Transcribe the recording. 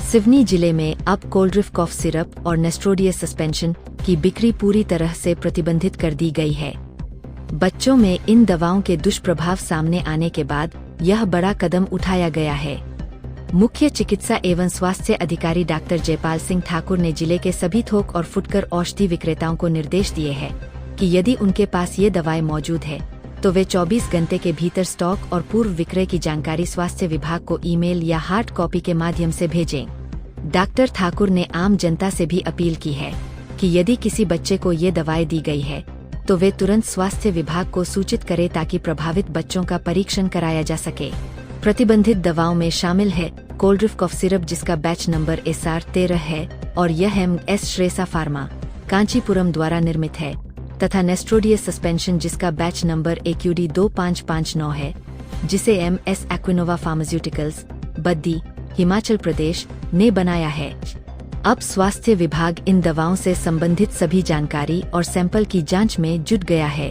सिवनी जिले में अब कोल्ड्रिफ कॉफ सिरप और नेस्ट्रोडियस सस्पेंशन की बिक्री पूरी तरह से प्रतिबंधित कर दी गई है। बच्चों में इन दवाओं के दुष्प्रभाव सामने आने के बाद यह बड़ा कदम उठाया गया है। मुख्य चिकित्सा एवं स्वास्थ्य अधिकारी डॉक्टर जयपाल सिंह ठाकुर ने जिले के सभी थोक और फुटकर औषधि विक्रेताओं को निर्देश दिए हैं कि यदि उनके पास ये दवाएं मौजूद है तो वे 24 घंटे के भीतर स्टॉक और पूर्व विक्रय की जानकारी स्वास्थ्य विभाग को ईमेल या हार्ड कॉपी के माध्यम से भेजें। डॉक्टर ठाकुर ने आम जनता से भी अपील की है कि यदि किसी बच्चे को ये दवाएं दी गई है तो वे तुरंत स्वास्थ्य विभाग को सूचित करें ताकि प्रभावित बच्चों का परीक्षण कराया जा सके। प्रतिबंधित दवाओं में शामिल है कोल्ड्रिफ कॉफ सिरप जिसका बैच नंबर SR13 है और यह MS श्रेसा फार्मा कांचीपुरम द्वारा निर्मित है, तथा नेस्ट्रोडियस सस्पेंशन जिसका बैच नंबर AQD 2559 है, जिसे MS एक्विनोवा फार्मास्यूटिकल्स बद्दी हिमाचल प्रदेश ने बनाया है। अब स्वास्थ्य विभाग इन दवाओं से संबंधित सभी जानकारी और सैंपल की जांच में जुट गया है।